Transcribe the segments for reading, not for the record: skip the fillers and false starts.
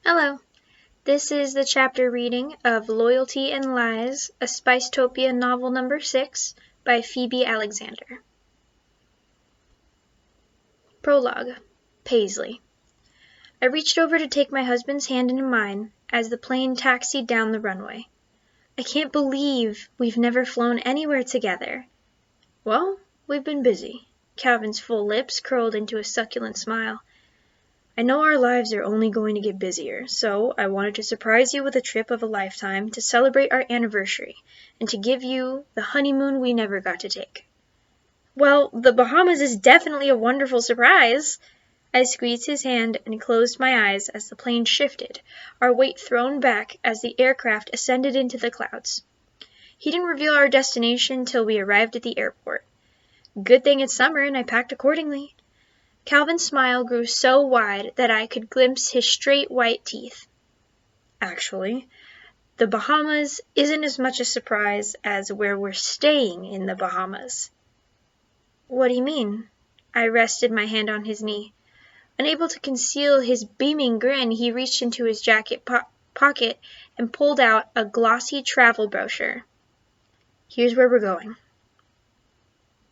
Hello, this is the chapter reading of Loyalty and Lies, a Spicetopia novel number 6 by Phoebe Alexander. Prologue. Paisley. I reached over to take my husband's hand into mine as the plane taxied down the runway. I can't believe we've never flown anywhere together. Well, we've been busy. Calvin's full lips curled into a succulent smile. I know our lives are only going to get busier, so I wanted to surprise you with a trip of a lifetime to celebrate our anniversary and to give you the honeymoon we never got to take. Well, the Bahamas is definitely a wonderful surprise. I squeezed his hand and closed my eyes as the plane shifted, our weight thrown back as the aircraft ascended into the clouds. He didn't reveal our destination till we arrived at the airport. Good thing it's summer and I packed accordingly. Calvin's smile grew so wide that I could glimpse his straight white teeth. Actually, the Bahamas isn't as much a surprise as where we're staying in the Bahamas. What do you mean? I rested my hand on his knee. Unable to conceal his beaming grin, he reached into his jacket pocket and pulled out a glossy travel brochure. Here's where we're going.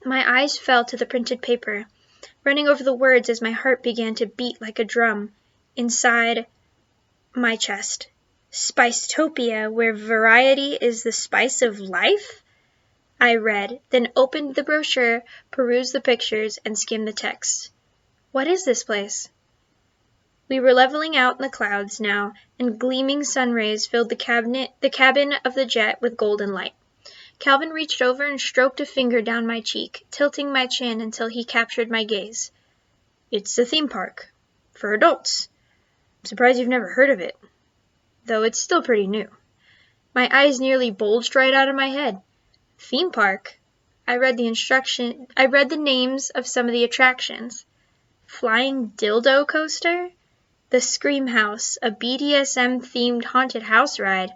My eyes fell to the printed paper, running over the words as my heart began to beat like a drum inside my chest. Spicetopia, where variety is the spice of life? I read, then opened the brochure, perused the pictures, and skimmed the text. What is this place? We were leveling out in the clouds now, and gleaming sun rays filled the cabin of the jet with golden light. Calvin reached over and stroked a finger down my cheek, tilting my chin until he captured my gaze. It's a theme park. For adults. I'm surprised you've never heard of it. Though it's still pretty new. My eyes nearly bulged right out of my head. Theme park? I read the names of some of the attractions. Flying dildo coaster? The Scream House, a BDSM-themed haunted house ride.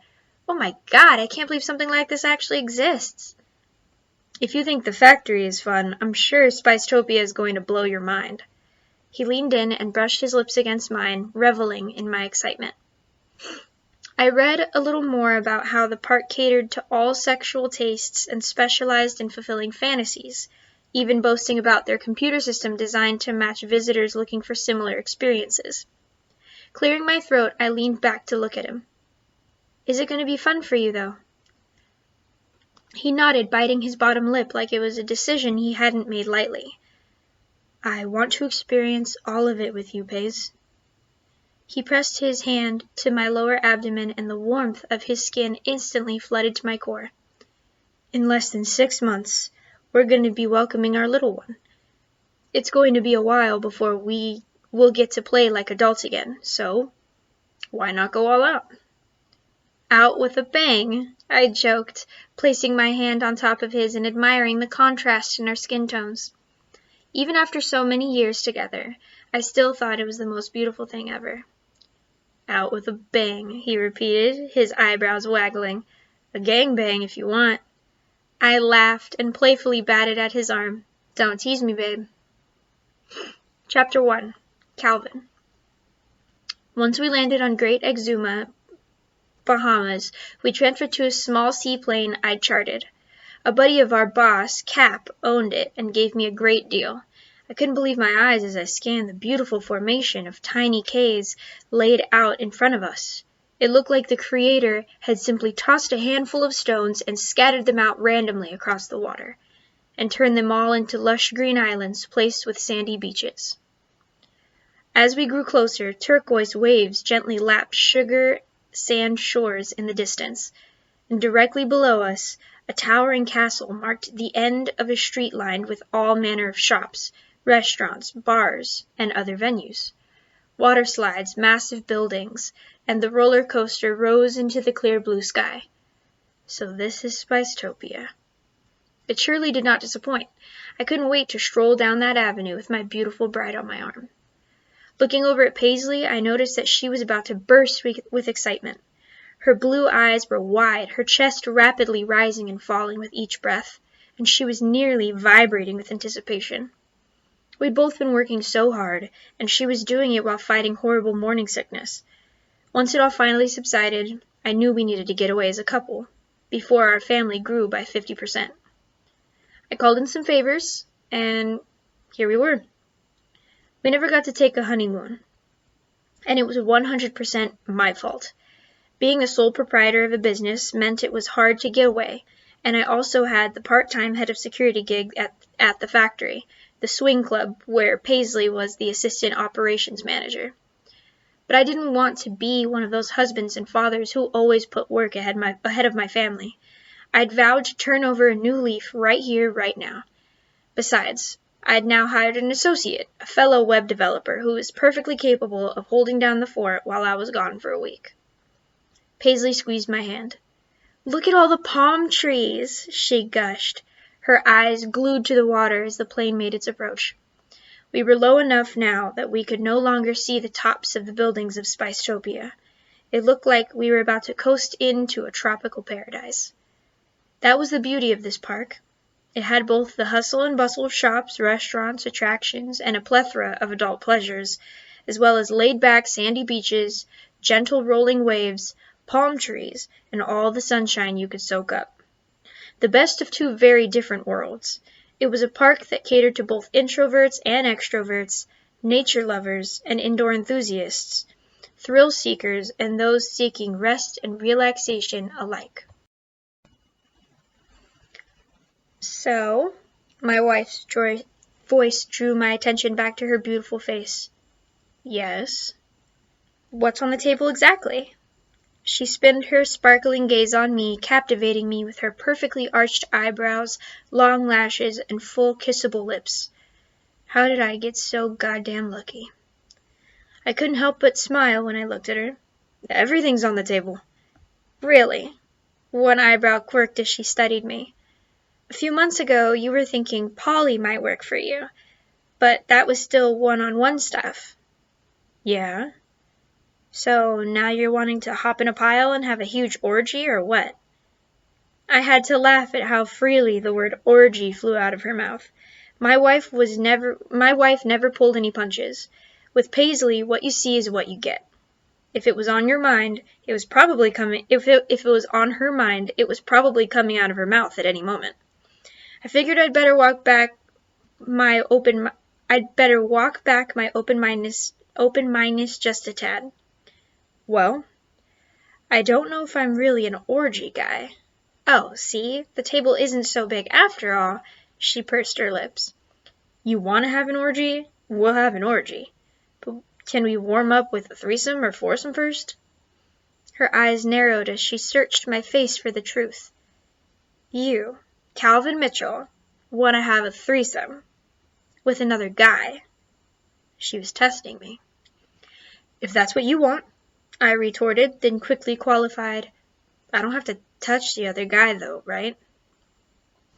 Oh my God, I can't believe something like this actually exists. If you think the factory is fun, I'm sure Spicetopia is going to blow your mind. He leaned in and brushed his lips against mine, reveling in my excitement. I read a little more about how the park catered to all sexual tastes and specialized in fulfilling fantasies, even boasting about their computer system designed to match visitors looking for similar experiences. Clearing my throat, I leaned back to look at him. Is it going to be fun for you, though? He nodded, biting his bottom lip like it was a decision he hadn't made lightly. I want to experience all of it with you, Paige. He pressed his hand to my lower abdomen, and the warmth of his skin instantly flooded to my core. In less than 6 months, we're going to be welcoming our little one. It's going to be a while before we will get to play like adults again, so why not go all out? Out with a bang, I joked, placing my hand on top of his and admiring the contrast in our skin tones. Even after so many years together, I still thought it was the most beautiful thing ever. Out with a bang, he repeated, his eyebrows waggling. A gangbang if you want. I laughed and playfully batted at his arm. Don't tease me, babe. Chapter 1. Calvin. Once we landed on Great Exuma, Bahamas, we transferred to a small seaplane I'd chartered. A buddy of our boss, Cap, owned it and gave me a great deal. I couldn't believe my eyes as I scanned the beautiful formation of tiny cays laid out in front of us. It looked like the creator had simply tossed a handful of stones and scattered them out randomly across the water, and turned them all into lush green islands placed with sandy beaches. As we grew closer, turquoise waves gently lapped sugar sand shores in the distance, and directly below us, a towering castle marked the end of a street lined with all manner of shops, restaurants, bars, and other venues. Water slides, massive buildings, and the roller coaster rose into the clear blue sky. So this is Spicetopia. It surely did not disappoint. I couldn't wait to stroll down that avenue with my beautiful bride on my arm. Looking over at Paisley, I noticed that she was about to burst with excitement. Her blue eyes were wide, her chest rapidly rising and falling with each breath, and she was nearly vibrating with anticipation. We'd both been working so hard, and she was doing it while fighting horrible morning sickness. Once it all finally subsided, I knew we needed to get away as a couple, before our family grew by 50%. I called in some favors, and here we were. We never got to take a honeymoon, and it was 100% my fault. Being the sole proprietor of a business meant it was hard to get away, and I also had the part-time head of security gig at the factory, the swing club, where Paisley was the assistant operations manager. But I didn't want to be one of those husbands and fathers who always put work ahead of my family. I'd vowed to turn over a new leaf right here, right now. Besides, I'd now hired an associate, a fellow web developer who was perfectly capable of holding down the fort while I was gone for a week. Paisley squeezed my hand. "Look at all the palm trees," she gushed, her eyes glued to the water as the plane made its approach. We were low enough now that we could no longer see the tops of the buildings of Spicetopia. It looked like we were about to coast into a tropical paradise. That was the beauty of this park. It had both the hustle and bustle of shops, restaurants, attractions, and a plethora of adult pleasures, as well as laid-back sandy beaches, gentle rolling waves, palm trees, and all the sunshine you could soak up. The best of two very different worlds. It was a park that catered to both introverts and extroverts, nature lovers and indoor enthusiasts, thrill seekers and those seeking rest and relaxation alike. "So," my wife's voice drew my attention back to her beautiful face. "Yes." "What's on the table exactly?" She spinned her sparkling gaze on me, captivating me with her perfectly arched eyebrows, long lashes, and full kissable lips. How did I get so goddamn lucky? I couldn't help but smile when I looked at her. "Everything's on the table." "Really?" One eyebrow quirked as she studied me. "A few months ago you were thinking poly might work for you, but that was still one-on-one stuff." "Yeah." "So now you're wanting to hop in a pile and have a huge orgy, or what?" I had to laugh at how freely the word orgy flew out of her mouth. My wife never pulled any punches. With Paisley, what you see is what you get. If it was on your mind, it was probably coming. If it was on her mind, it was probably coming out of her mouth at any moment. I figured I'd better walk back my open-mindedness just a tad. "Well?" "I don't know if I'm really an orgy guy." "Oh, see, the table isn't so big after all." She pursed her lips. "You want to have an orgy? We'll have an orgy. But can we warm up with a threesome or foursome first?" Her eyes narrowed as she searched my face for the truth. "You, Calvin Mitchell, want to have a threesome with another guy?" She was testing me. "If that's what you want," I retorted, then quickly qualified, "I don't have to touch the other guy, though, right?"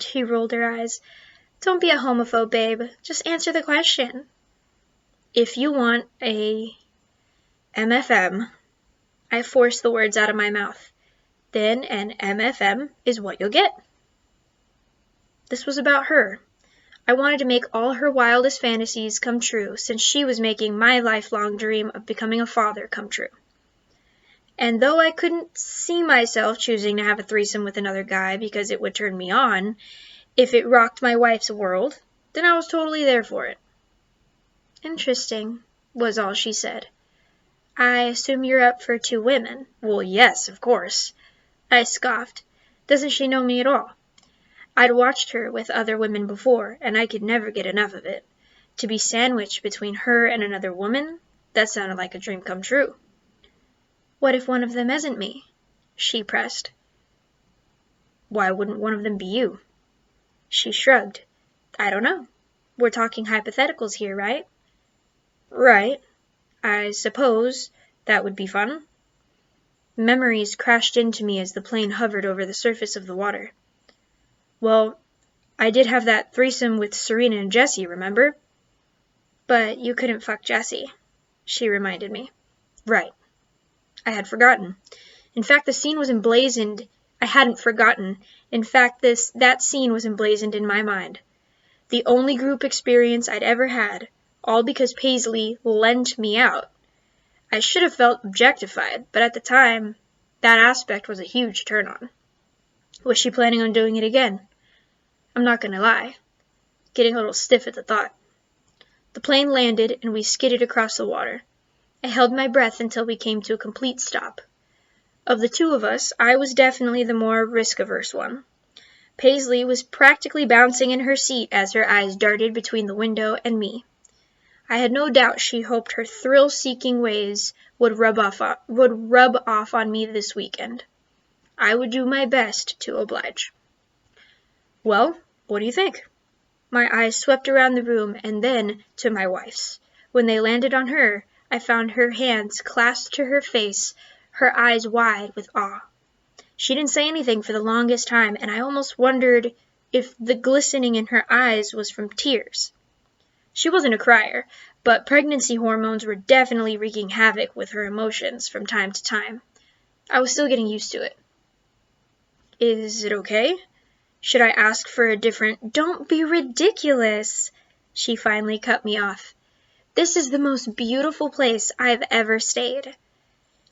She rolled her eyes. "Don't be a homophobe, babe. Just answer the question." "If you want a MFM," I forced the words out of my mouth, "then an MFM is what you'll get." This was about her. I wanted to make all her wildest fantasies come true, since she was making my lifelong dream of becoming a father come true. And though I couldn't see myself choosing to have a threesome with another guy because it would turn me on, if it rocked my wife's world, then I was totally there for it. "Interesting," was all she said. "I assume you're up for two women." "Well, yes, of course." I scoffed. Doesn't she know me at all? I'd watched her with other women before, and I could never get enough of it. To be sandwiched between her and another woman, that sounded like a dream come true. "What if one of them isn't me?" she pressed. "Why wouldn't one of them be you?" She shrugged. "I don't know. We're talking hypotheticals here, right?" "Right. I suppose that would be fun." Memories crashed into me as the plane hovered over the surface of the water. "Well, I did have that threesome with Serena and Jessie, remember?" "But you couldn't fuck Jessie," she reminded me. "Right. I had forgotten. In fact, the scene was emblazoned. I hadn't forgotten. In fact, that scene was emblazoned in my mind. The only group experience I'd ever had, all because Paisley lent me out. I should have felt objectified, but at the time, that aspect was a huge turn-on. Was she planning on doing it again? I'm not gonna lie, getting a little stiff at the thought. The plane landed and we skidded across the water. I held my breath until we came to a complete stop. Of the two of us, I was definitely the more risk-averse one. Paisley was practically bouncing in her seat as her eyes darted between the window and me. I had no doubt she hoped her thrill-seeking ways would rub off on me this weekend. I would do my best to oblige. Well, what do you think? My eyes swept around the room and then to my wife's. When they landed on her, I found her hands clasped to her face, her eyes wide with awe. She didn't say anything for the longest time, and I almost wondered if the glistening in her eyes was from tears. She wasn't a crier, but pregnancy hormones were definitely wreaking havoc with her emotions from time to time. I was still getting used to it. Is it okay? Should I ask for a different— Don't be ridiculous! She finally cut me off. This is the most beautiful place I've ever stayed.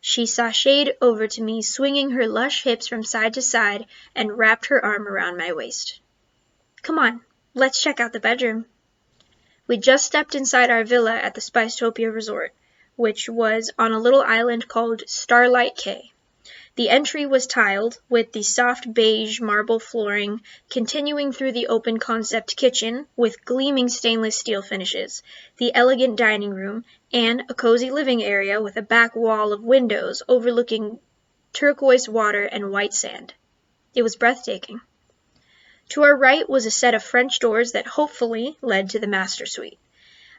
She sashayed over to me, swinging her lush hips from side to side, and wrapped her arm around my waist. Come on, let's check out the bedroom. We just stepped inside our villa at the Spicetopia resort, which was on a little island called Starlight Cay. The entry was tiled, with the soft beige marble flooring continuing through the open-concept kitchen with gleaming stainless steel finishes, the elegant dining room, and a cozy living area with a back wall of windows overlooking turquoise water and white sand. It was breathtaking. To our right was a set of French doors that hopefully led to the master suite.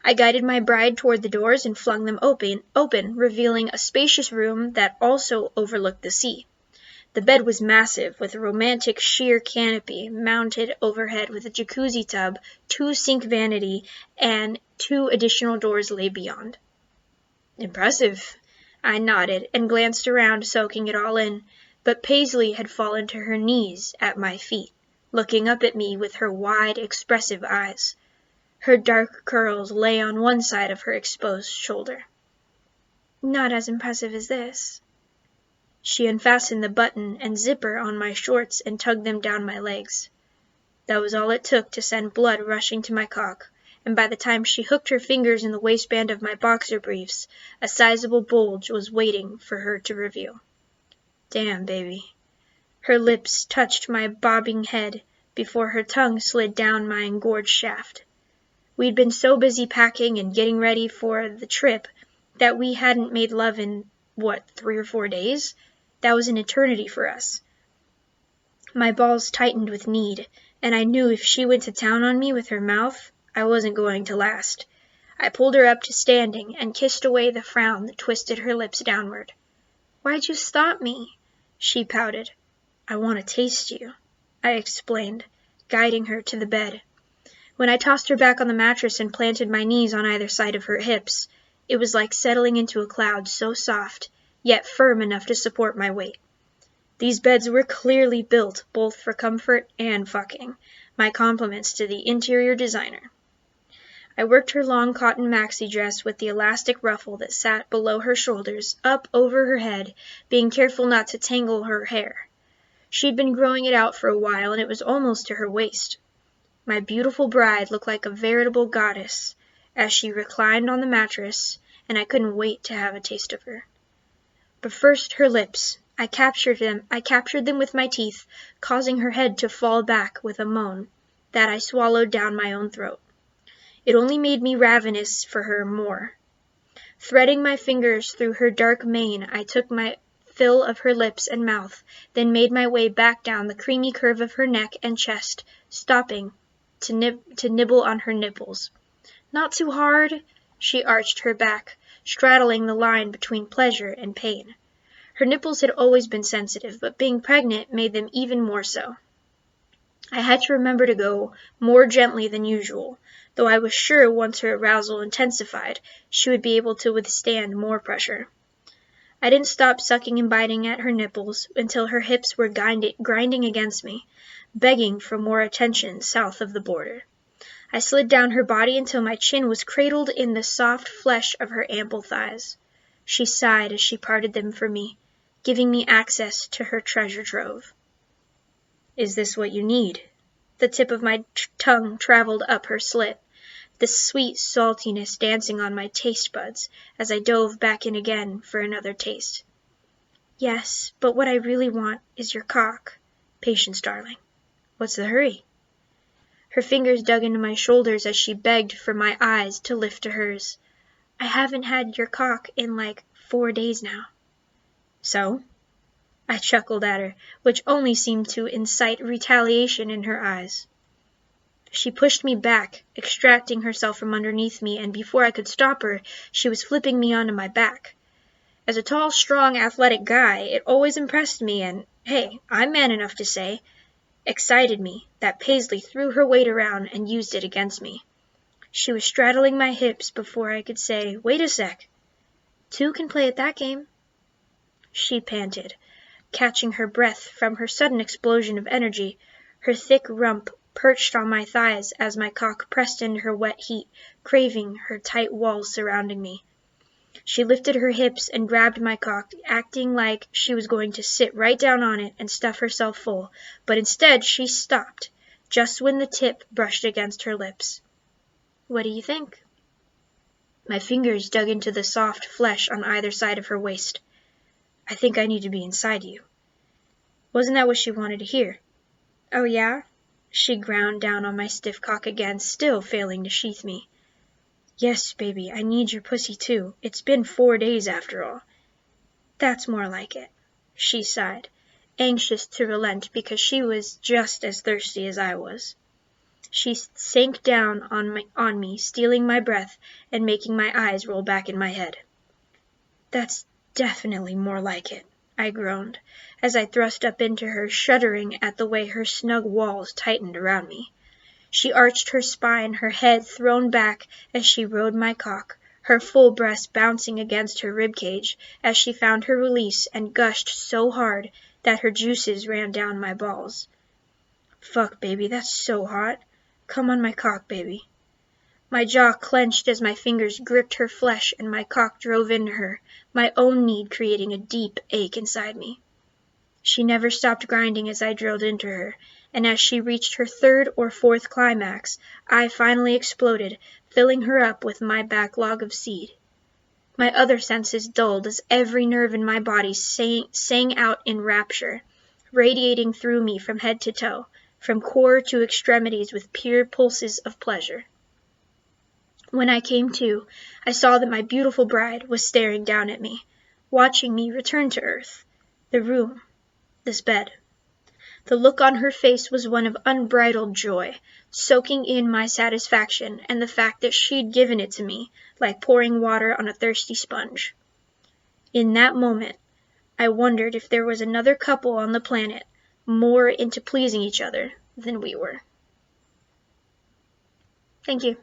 I guided my bride toward the doors and flung them open, revealing a spacious room that also overlooked the sea. The bed was massive, with a romantic sheer canopy mounted overhead with a jacuzzi tub, 2 sink vanity, and 2 additional doors lay beyond. Impressive. I nodded and glanced around, soaking it all in, but Paisley had fallen to her knees at my feet, looking up at me with her wide, expressive eyes. Her dark curls lay on one side of her exposed shoulder. Not as impressive as this. She unfastened the button and zipper on my shorts and tugged them down my legs. That was all it took to send blood rushing to my cock, and by the time she hooked her fingers in the waistband of my boxer briefs, a sizable bulge was waiting for her to reveal. Damn, baby. Her lips touched my bobbing head before her tongue slid down my engorged shaft. We'd been so busy packing and getting ready for the trip that we hadn't made love in, 3 or 4 days? That was an eternity for us. My balls tightened with need, and I knew if she went to town on me with her mouth, I wasn't going to last. I pulled her up to standing and kissed away the frown that twisted her lips downward. Why'd you stop me? She pouted. I want to taste you, I explained, guiding her to the bed. When I tossed her back on the mattress and planted my knees on either side of her hips, it was like settling into a cloud so soft, yet firm enough to support my weight. These beds were clearly built both for comfort and fucking, my compliments to the interior designer. I worked her long cotton maxi dress with the elastic ruffle that sat below her shoulders, up over her head, being careful not to tangle her hair. She'd been growing it out for a while, and it was almost to her waist. My beautiful bride looked like a veritable goddess as she reclined on the mattress, and I couldn't wait to have a taste of her. But first her lips. I captured them with my teeth, causing her head to fall back with a moan that I swallowed down my own throat. It only made me ravenous for her more. Threading my fingers through her dark mane, I took my fill of her lips and mouth, then made my way back down the creamy curve of her neck and chest, stopping to nibble on her nipples. Not too hard, she arched her back, straddling the line between pleasure and pain. Her nipples had always been sensitive, but being pregnant made them even more so. I had to remember to go more gently than usual, though I was sure once her arousal intensified, she would be able to withstand more pressure. I didn't stop sucking and biting at her nipples until her hips were grinding against me, begging for more attention south of the border. I slid down her body until my chin was cradled in the soft flesh of her ample thighs. She sighed as she parted them for me, giving me access to her treasure trove. Is this what you need? The tip of my tongue traveled up her slit, the sweet saltiness dancing on my taste buds as I dove back in again for another taste. Yes, but what I really want is your cock. Patience, darling. What's the hurry? Her fingers dug into my shoulders as she begged for my eyes to lift to hers. I haven't had your cock in like 4 days now. So? I chuckled at her, which only seemed to incite retaliation in her eyes. She pushed me back, extracting herself from underneath me, and before I could stop her, she was flipping me onto my back. As a tall, strong, athletic guy, it always impressed me and, hey, I'm man enough to say, excited me that Paisley threw her weight around and used it against me. She was straddling my hips before I could say, wait a sec. 2 can play at that game. She panted, catching her breath from her sudden explosion of energy, her thick rump perched on my thighs as my cock pressed into her wet heat, craving her tight walls surrounding me. She lifted her hips and grabbed my cock, acting like she was going to sit right down on it and stuff herself full, but instead she stopped, just when the tip brushed against her lips. What do you think? My fingers dug into the soft flesh on either side of her waist. I think I need to be inside you. Wasn't that what she wanted to hear? Oh, yeah? She ground down on my stiff cock again, still failing to sheath me. Yes, baby, I need your pussy too. It's been 4 days after all. That's more like it, she sighed, anxious to relent because she was just as thirsty as I was. She sank down on me, stealing my breath and making my eyes roll back in my head. That's definitely more like it, I groaned, as I thrust up into her, shuddering at the way her snug walls tightened around me. She arched her spine, her head thrown back as she rode my cock, her full breast bouncing against her ribcage as she found her release and gushed so hard that her juices ran down my balls. Fuck, baby, that's so hot. Come on my cock, baby. My jaw clenched as my fingers gripped her flesh and my cock drove into her, my own need creating a deep ache inside me. She never stopped grinding as I drilled into her, and as she reached her 3rd or 4th climax, I finally exploded, filling her up with my backlog of seed. My other senses dulled as every nerve in my body sang out in rapture, radiating through me from head to toe, from core to extremities with pure pulses of pleasure. When I came to, I saw that my beautiful bride was staring down at me, watching me return to earth, the room, this bed. The look on her face was one of unbridled joy, soaking in my satisfaction and the fact that she'd given it to me, like pouring water on a thirsty sponge. In that moment, I wondered if there was another couple on the planet more into pleasing each other than we were. Thank you.